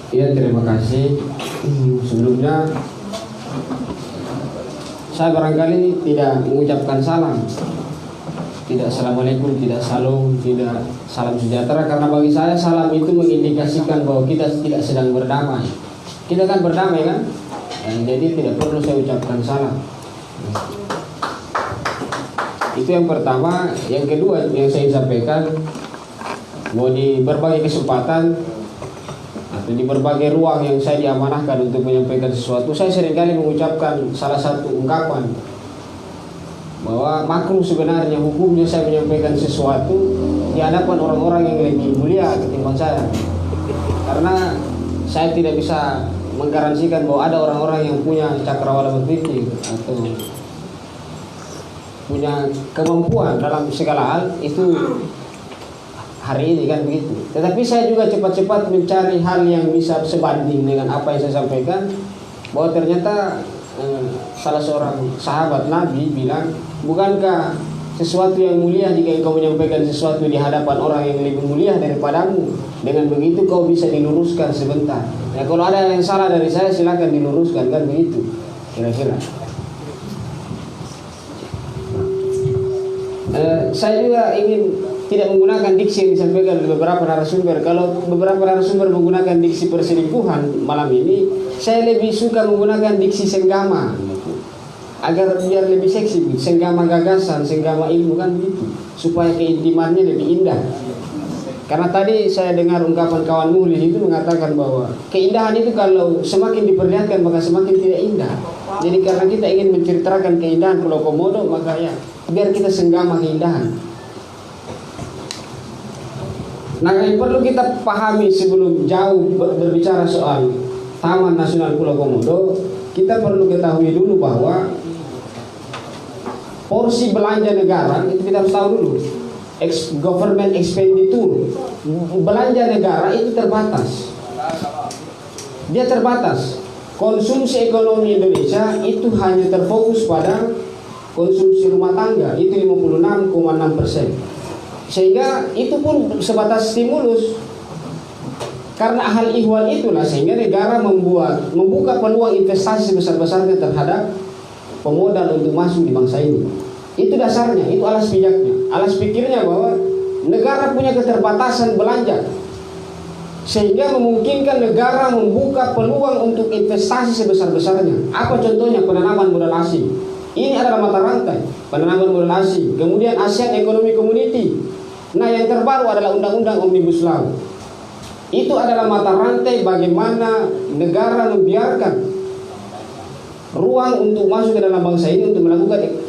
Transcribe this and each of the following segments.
Ya, terima kasih. Sebelumnya saya barangkali tidak mengucapkan salam, tidak assalamualaikum, tidak salam, tidak salam sejahtera, karena bagi saya salam itu mengindikasikan bahwa kita tidak sedang berdamai. Kita kan berdamai kan? Jadi tidak perlu saya ucapkan salam. Itu yang pertama. Yang kedua yang saya sampaikan, bahwa di berbagai kesempatan atau di berbagai ruang yang saya diamanahkan untuk menyampaikan sesuatu, saya seringkali mengucapkan salah satu ungkapan bahwa makruh sebenarnya hukumnya saya menyampaikan sesuatu di hadapan orang-orang yang lebih mulia ketimbang saya, karena saya tidak bisa menggaransikan bahwa ada orang-orang yang punya cakrawala berpikir atau punya kemampuan dalam segala hal itu hari ini kan begitu. Tetapi saya juga cepat-cepat mencari hal yang bisa sebanding dengan apa yang saya sampaikan, bahwa ternyata salah seorang sahabat Nabi bilang, bukankah sesuatu yang mulia jika engkau menyampaikan sesuatu di hadapan orang yang lebih mulia daripadamu, dengan begitu kau bisa diluruskan sebentar. Ya, kalau ada yang salah dari saya silakan diluruskan, kan begitu kira-kira. Saya juga ingin tidak menggunakan diksi yang disampaikan oleh beberapa narasumber. Kalau beberapa narasumber menggunakan diksi perselingkuhan malam ini, saya lebih suka menggunakan diksi senggama, agar biar lebih seksi, senggama gagasan, senggama ilmu, kan begitu, supaya keintimannya lebih indah. Karena tadi saya dengar ungkapan kawan Muhlis itu mengatakan bahwa keindahan itu kalau semakin diperlihatkan maka semakin tidak indah. Jadi karena kita ingin menceritakan keindahan Pulau Komodo, maka ya biar kita senggama keindahan. Nah, yang perlu kita pahami sebelum jauh berbicara soal Taman Nasional Pulau Komodo, kita perlu ketahui dulu bahwa porsi belanja negara itu kita harus tahu dulu. Government expenditure, belanja negara itu terbatas. Dia terbatas. Konsumsi ekonomi Indonesia itu hanya terfokus pada konsumsi rumah tangga, itu 56,6%. Sehingga itu pun sebatas stimulus. Karena hal ihwal itulah sehingga negara membuka peluang investasi sebesar-besarnya terhadap pemodal untuk masuk di bangsa ini. Itu dasarnya, itu alas pijaknya. Alas pikirnya bahwa negara punya keterbatasan belanja, sehingga memungkinkan negara membuka peluang untuk investasi sebesar-besarnya. Apa contohnya? Penanaman modal asing. Ini adalah mata rantai penanaman modal asing. Kemudian ASEAN Economic Community. Nah, yang terbaru adalah Undang-Undang Omnibus Law. Itu adalah mata rantai bagaimana negara membiarkan ruang untuk masuk ke dalam bangsa ini untuk melakukan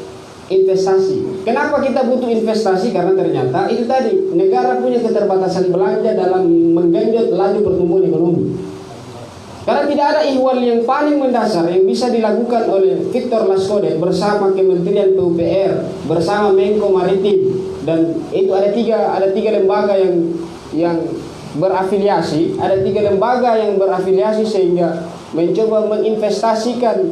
investasi. Kenapa kita butuh investasi? Karena ternyata itu tadi, negara punya keterbatasan belanja dalam menggenjot laju pertumbuhan ekonomi. Karena tidak ada ihwal yang paling mendasar yang bisa dilakukan oleh Victor Laskodet bersama Kementerian PUPR, bersama Menko Maritim, dan itu ada tiga lembaga yang berafiliasi, ada tiga lembaga yang berafiliasi sehingga mencoba menginvestasikan,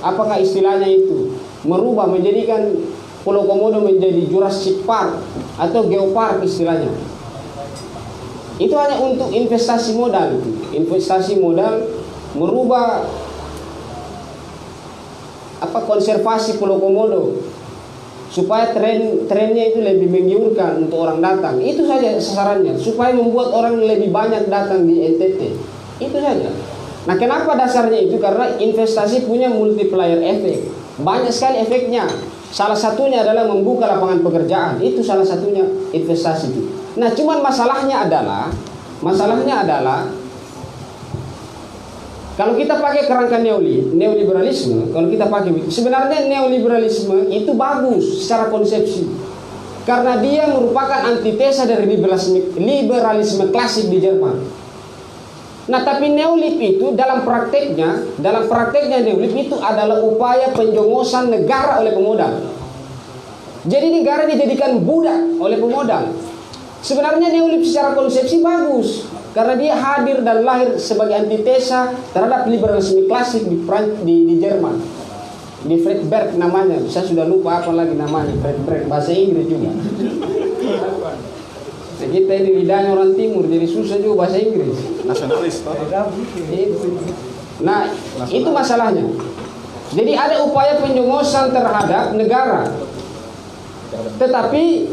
apakah istilahnya itu, merubah, menjadikan Pulau Komodo menjadi Jurassic Park atau Geopark istilahnya. Itu hanya untuk investasi modal, investasi modal, merubah konservasi Pulau Komodo supaya trennya itu lebih menggiurkan untuk orang datang. Itu saja sasarannya, supaya membuat orang lebih banyak datang di NTT. Itu saja. Nah, kenapa dasarnya itu? Karena investasi punya multiplier efek. Banyak sekali efeknya. Salah satunya adalah membuka lapangan pekerjaan. Itu salah satunya investasi itu. Nah, cuman masalahnya adalah kalau kita pakai kerangka neoliberalisme, kalau kita pakai, sebenarnya neoliberalisme itu bagus secara konsepsi. Karena dia merupakan antitesa dari liberalisme klasik di Jerman. Nah, tapi neolib itu dalam prakteknya neolib itu adalah upaya penjongosan negara oleh pemodal. Jadi negara dijadikan budak oleh pemodal. Sebenarnya neolib secara konsepsi bagus, karena dia hadir dan lahir sebagai antitesa terhadap liberalisme klasik di Jerman. Di Friedberg namanya, saya sudah lupa apa lagi namanya, Friedberg, bahasa Inggris juga. Nah, kita ini lidahnya orang timur, jadi susah juga bahasa Inggris. Nasionalis, toh. Nah, itu masalahnya. Jadi ada upaya penjongosan terhadap negara. Tetapi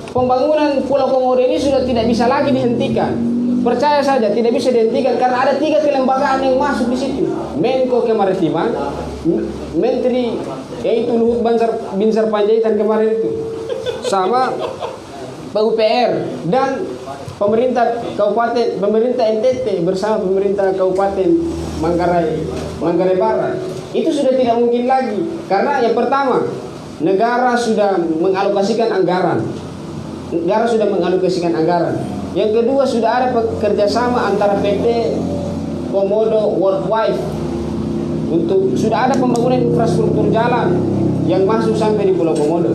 pembangunan Pulau Komodo ini sudah tidak bisa lagi dihentikan. Percaya saja tidak bisa dihentikan karena ada 3 kelembagaan yang masuk di situ. Menko Kemaritiman, Menteri yaitu Luhut Binsar Panjaitan kemarin itu, sama PUPR dan pemerintah kabupaten, pemerintah NTT bersama pemerintah Kabupaten Manggarai Barat. Itu sudah tidak mungkin lagi karena yang pertama, negara sudah mengalokasikan anggaran. Yang kedua, sudah ada kerjasama antara PT Komodo Worldwide sudah ada pembangunan infrastruktur jalan yang masuk sampai di Pulau Komodo.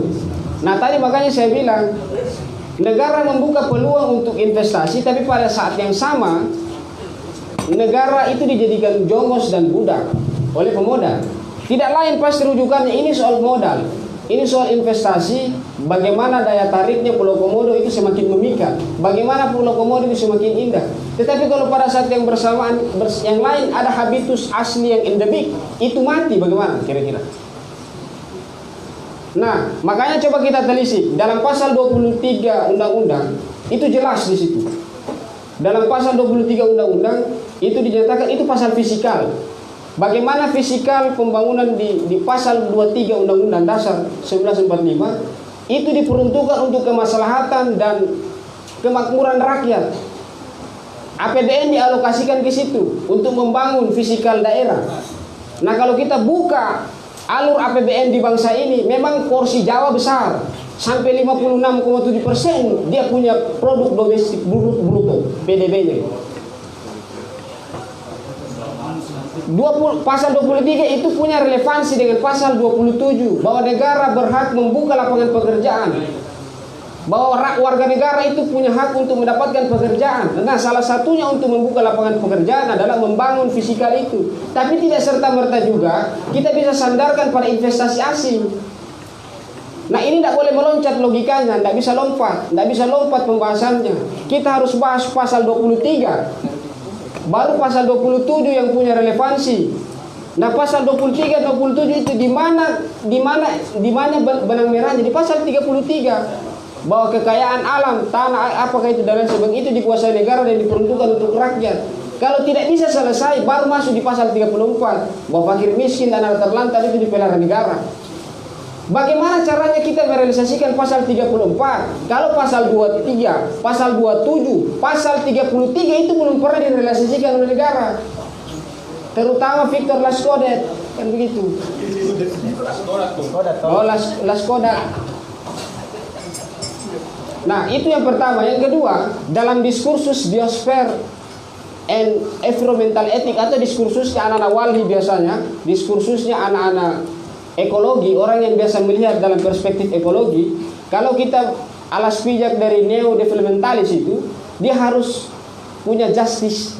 Nah, tadi makanya saya bilang negara membuka peluang untuk investasi, tapi pada saat yang sama negara itu dijadikan jongos dan budak oleh pemodal. Tidak lain pasti rujukannya ini soal modal. Ini soal investasi, bagaimana daya tariknya Pulau Komodo itu semakin memikat, bagaimana Pulau Komodo itu semakin indah. Tetapi kalau pada saat yang bersamaan yang lain ada habitus asli yang endemik, itu mati bagaimana kira-kira? Nah, makanya coba kita telisik dalam pasal 23 undang-undang itu jelas di situ. Dalam pasal 23 undang-undang itu dinyatakan itu pasal fisikal. Bagaimana fisikal pembangunan di pasal 23 Undang-Undang Dasar 1945 itu diperuntukkan untuk kemaslahatan dan kemakmuran rakyat. APBN dialokasikan ke situ untuk membangun fisikal daerah. Nah, kalau kita buka alur APBN di bangsa ini, memang porsi Jawa besar, sampai 56,7% dia punya produk domestik bruto PDB-nya. Pasal 23 itu punya relevansi dengan pasal 27 bahwa negara berhak membuka lapangan pekerjaan, bahwa warga negara itu punya hak untuk mendapatkan pekerjaan. Nah, salah satunya untuk membuka lapangan pekerjaan adalah membangun fisikal itu. Tapi tidak serta-merta juga kita bisa sandarkan pada investasi asing. Nah, ini tidak boleh meloncat logikanya, tidak bisa lompat pembahasannya. Kita harus bahas pasal 23. Baru pasal 27 yang punya relevansi. Nah, pasal 23 27 itu di mana benang merahnya di pasal 33 bahwa kekayaan alam, tanah apakah itu dan lain sebagainya itu dikuasai negara dan diperuntukkan untuk rakyat. Kalau tidak bisa selesai baru masuk di pasal 34 bahwa fakir miskin dan anak terlantar itu dipelihara negara. Bagaimana caranya kita merealisasikan pasal 34? Kalau pasal 23, pasal 27, pasal 33 itu belum pernah direalisasikan oleh negara. Terutama Victor Laskodat, kan begitu. Oh, Laskodat. Nah, itu yang pertama. Yang kedua, dalam diskursus biosphere and environmental ethic atau diskursusnya anak-anak walhi biasanya, diskursusnya anak-anak ekologi, orang yang biasa melihat dalam perspektif ekologi, kalau kita alas pijak dari neo-developmentalis itu, dia harus punya justice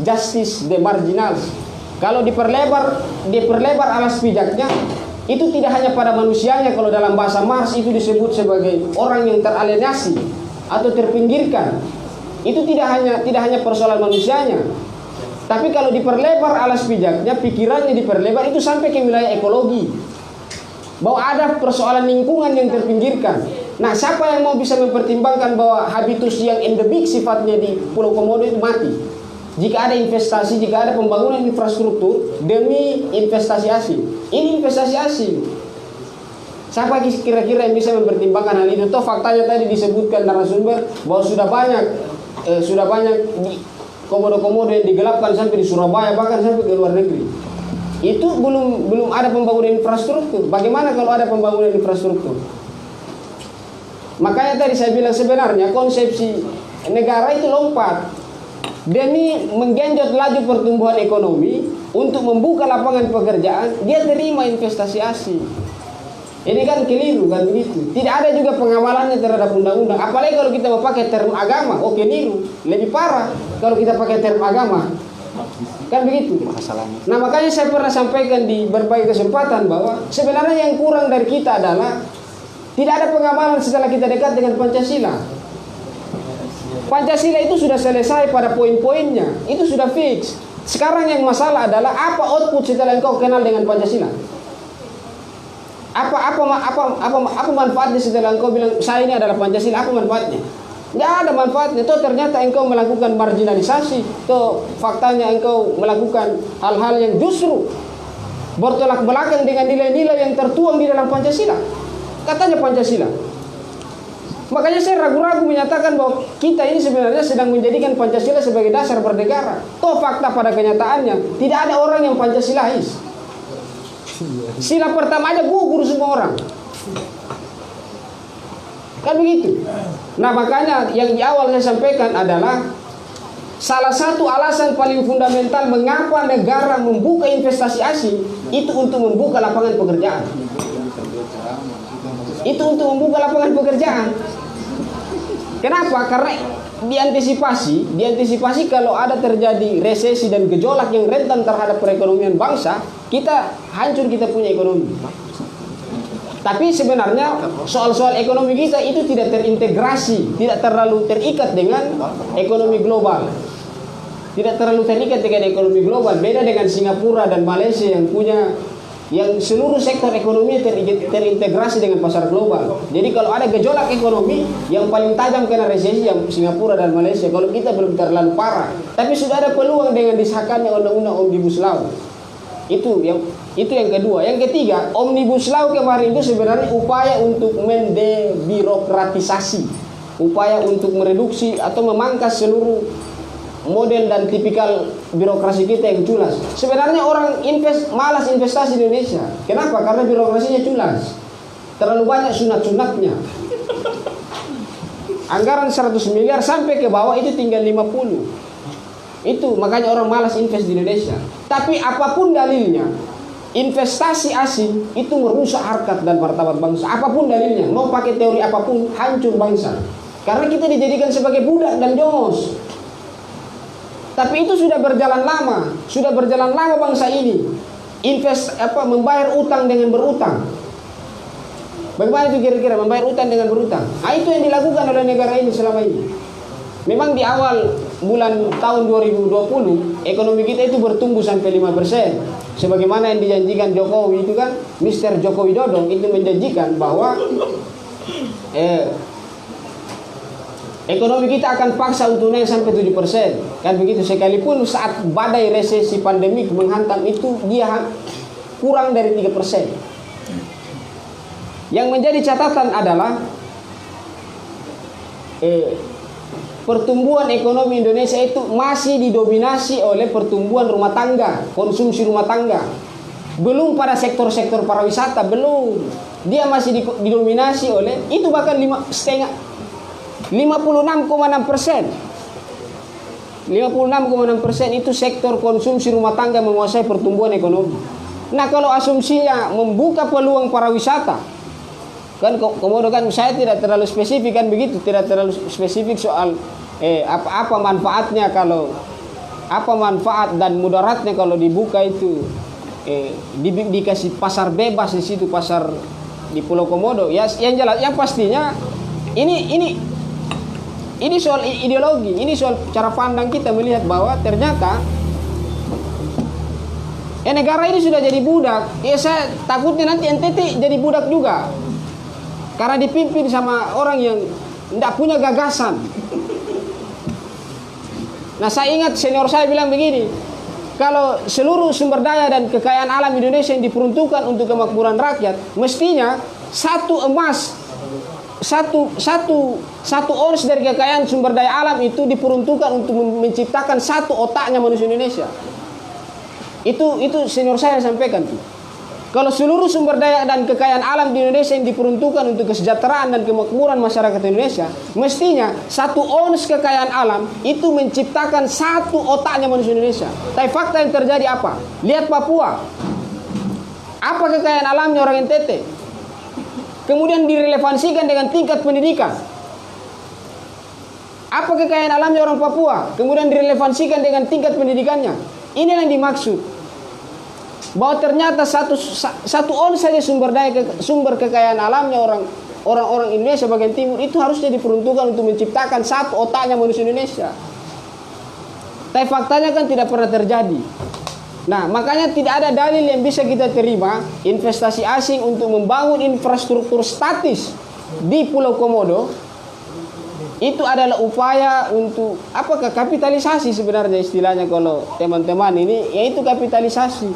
the marginals. Kalau diperlebar alas pijaknya, itu tidak hanya pada manusianya. Kalau dalam bahasa Marx itu disebut sebagai orang yang teralienasi atau terpinggirkan. Itu tidak hanya persoalan manusianya. Tapi kalau diperlebar alas pijaknya, pikirannya diperlebar itu sampai ke wilayah ekologi. Bahwa ada persoalan lingkungan yang terpinggirkan. Nah, siapa yang mau bisa mempertimbangkan bahwa habitus yang endemik sifatnya di Pulau Komodo itu mati? Jika ada investasi, jika ada pembangunan infrastruktur demi investasi asing. Ini investasi asing. Siapa kira-kira yang bisa mempertimbangkan hal itu? Toh faktanya tadi disebutkan narasumber bahwa sudah banyak di komodo-komodo yang digelapkan sampai di Surabaya, bahkan sampai ke luar negeri. Itu belum ada pembangunan infrastruktur. Bagaimana kalau ada pembangunan infrastruktur? Makanya tadi saya bilang sebenarnya konsepsi negara itu lompat demi menggenjot laju pertumbuhan ekonomi untuk membuka lapangan pekerjaan. Dia terima investasi asing. Ini kan keliru kan begitu. Tidak ada juga pengawalannya terhadap undang-undang. Apalagi kalau kita mau pakai term agama, oh keliru. Lebih parah kalau kita pakai term agama. Kan begitu. Nah, makanya saya pernah sampaikan di berbagai kesempatan bahwa sebenarnya yang kurang dari kita adalah Tidak ada pengamalan setelah kita dekat dengan Pancasila. Pancasila itu sudah selesai pada poin-poinnya, itu sudah fix. Sekarang yang masalah adalah apa output setelah engkau kenal dengan Pancasila. Apa manfaatnya setelah engkau bilang saya ini adalah Pancasila? Apa manfaatnya? Nggak ada manfaatnya. Toh ternyata engkau melakukan marginalisasi. Toh faktanya engkau melakukan hal-hal yang justru bertolak belakang dengan nilai-nilai yang tertuang di dalam Pancasila. Katanya Pancasila. Makanya saya ragu-ragu menyatakan bahwa kita ini sebenarnya sedang menjadikan Pancasila sebagai dasar bernegara. Toh fakta pada kenyataannya tidak ada orang yang Pancasilais. Sila pertama aja gugur semua orang. Kan begitu. Nah makanya yang di awal saya sampaikan adalah salah satu alasan paling fundamental mengapa negara membuka investasi asing itu untuk membuka lapangan pekerjaan. Itu untuk membuka lapangan pekerjaan. Kenapa? Karena diantisipasi kalau ada terjadi resesi dan gejolak yang rentan terhadap perekonomian bangsa, kita hancur, kita punya ekonomi. Tapi sebenarnya soal-soal ekonomi kita itu tidak terintegrasi, tidak terlalu terikat dengan ekonomi global. Tidak terlalu terikat dengan ekonomi global. Beda dengan Singapura dan Malaysia yang seluruh sektor ekonomi terintegrasi dengan pasar global. Jadi kalau ada gejolak ekonomi, yang paling tajam kena resesi yang Singapura dan Malaysia. Kalau kita belum terlalu parah, tapi sudah ada peluang dengan disahkannya undang-undang Omnibus Law. Itu yang kedua. Yang ketiga, Omnibus Law kemarin itu sebenarnya upaya untuk mendebirokratisasi, upaya untuk mereduksi atau memangkas seluruh model dan tipikal birokrasi kita yang culas. Sebenarnya orang malas investasi di Indonesia. Kenapa? Karena birokrasinya culas. Terlalu banyak sunat-sunatnya. Anggaran 100 miliar sampai ke bawah itu tinggal 50. Itu makanya orang malas invest di Indonesia. Tapi apapun dalilnya, investasi asing itu merusak harkat dan martabat bangsa. Apapun dalilnya, mau pakai teori apapun, hancur bangsa. Karena kita dijadikan sebagai budak dan jongos. Tapi itu sudah berjalan lama bangsa ini. Membayar utang dengan berutang. Bagaimana itu kira-kira membayar utang dengan berutang? Nah, itu yang dilakukan oleh negara ini selama ini. Memang di awal bulan tahun 2020 ekonomi kita itu bertumbuh sampai 5%. Sebagaimana yang dijanjikan Jokowi itu kan, Mr. Joko Widodo itu menjanjikan bahwa ekonomi kita akan paksa untuk naik sampai 7%. Kan begitu, sekalipun saat badai resesi pandemik menghantam itu dia kurang dari 3%. Yang menjadi catatan adalah pertumbuhan ekonomi Indonesia itu masih didominasi oleh pertumbuhan rumah tangga, konsumsi rumah tangga. Belum pada sektor-sektor pariwisata, belum. Dia masih didominasi oleh itu, bahkan 56,6%. 56,6% itu sektor konsumsi rumah tangga menguasai pertumbuhan ekonomi. Nah, kalau asumsinya membuka peluang pariwisata, kan komodo kan saya tidak terlalu spesifik kan begitu, tidak terlalu spesifik soal apa manfaatnya kalau apa manfaat dan mudaratnya kalau dibuka itu dikasih pasar bebas di situ, pasar di Pulau Komodo. Ya, yang jelas, yang pastinya ini soal ideologi, ini soal cara pandang kita melihat bahwa ternyata negara ini sudah jadi budak. Ya, saya takutnya nanti NTT jadi budak juga. Karena dipimpin sama orang yang tidak punya gagasan. Nah, saya ingat senior saya bilang begini, kalau seluruh sumber daya dan kekayaan alam Indonesia yang diperuntukkan untuk kemakmuran rakyat, mestinya satu ons dari kekayaan sumber daya alam itu diperuntukkan untuk menciptakan satu otaknya manusia Indonesia. Itu senior saya sampaikan tuh. Kalau seluruh sumber daya dan kekayaan alam di Indonesia yang diperuntukkan untuk kesejahteraan dan kemakmuran masyarakat Indonesia, mestinya satu ons kekayaan alam itu menciptakan satu otaknya manusia Indonesia. Tapi fakta yang terjadi apa? Lihat Papua. Apa kekayaan alamnya orang NTT? Kemudian direlevansikan dengan tingkat pendidikan. Apa kekayaan alamnya orang Papua? Kemudian direlevansikan dengan tingkat pendidikannya. Inilah yang dimaksud. Bahwa ternyata satu ons saja sumber kekayaan alamnya orang orang-orang Indonesia bagian timur itu harusnya diperuntukkan untuk menciptakan satu otaknya manusia Indonesia. Tapi faktanya kan tidak pernah terjadi. Nah, makanya tidak ada dalil yang bisa kita terima investasi asing untuk membangun infrastruktur statis di Pulau Komodo. Itu adalah upaya untuk apakah kapitalisasi sebenarnya istilahnya kalau teman-teman ini, yaitu kapitalisasi.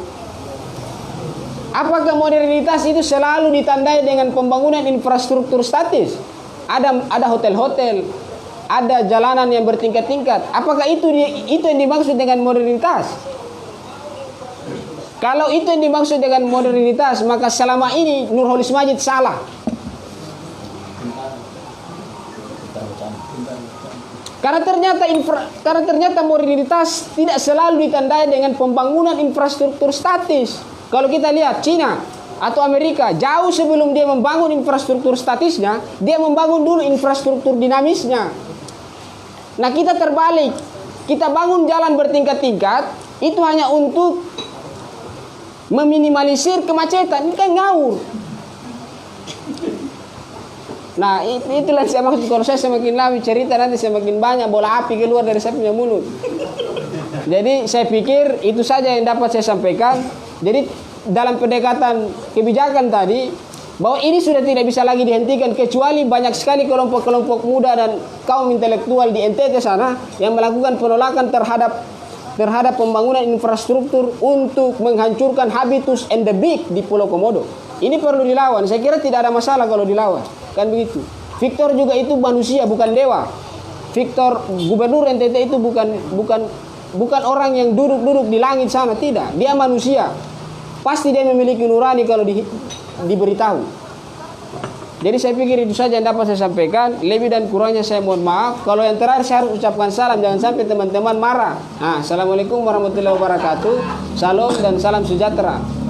Apakah modernitas itu selalu ditandai dengan pembangunan infrastruktur statis? Ada hotel-hotel, ada jalanan yang bertingkat-tingkat. Apakah itu yang dimaksud dengan modernitas? Kalau itu yang dimaksud dengan modernitas, maka selama ini Nurholis Majid salah. Karena ternyata modernitas tidak selalu ditandai dengan pembangunan infrastruktur statis. Kalau kita lihat Cina atau Amerika, jauh sebelum dia membangun infrastruktur statisnya, dia membangun dulu infrastruktur dinamisnya. Nah, kita terbalik. Kita bangun jalan bertingkat-tingkat, itu hanya untuk meminimalisir kemacetan. Ini kan ngawur. Nah, itulah saya maksud. Kalau saya semakin lama cerita, nanti semakin banyak bola api keluar dari saya punya mulut. Jadi saya pikir itu saja yang dapat saya sampaikan. Jadi dalam pendekatan kebijakan tadi, bahwa ini sudah tidak bisa lagi dihentikan, kecuali banyak sekali kelompok-kelompok muda dan kaum intelektual di NTT sana yang melakukan penolakan terhadap pembangunan infrastruktur untuk menghancurkan habitus endemik di Pulau Komodo. Ini perlu dilawan. Saya kira tidak ada masalah kalau dilawan. Kan begitu. Victor juga itu manusia, bukan dewa. Victor gubernur NTT itu bukan orang yang duduk-duduk di langit sana, tidak. Dia manusia. Pasti dia memiliki nurani kalau diberitahu. Jadi saya pikir itu saja yang dapat saya sampaikan. Lebih dan kurangnya saya mohon maaf. Kalau yang terakhir saya harus ucapkan salam, jangan sampai teman-teman marah. Assalamualaikum warahmatullahi wabarakatuh. Salam dan salam sejahtera.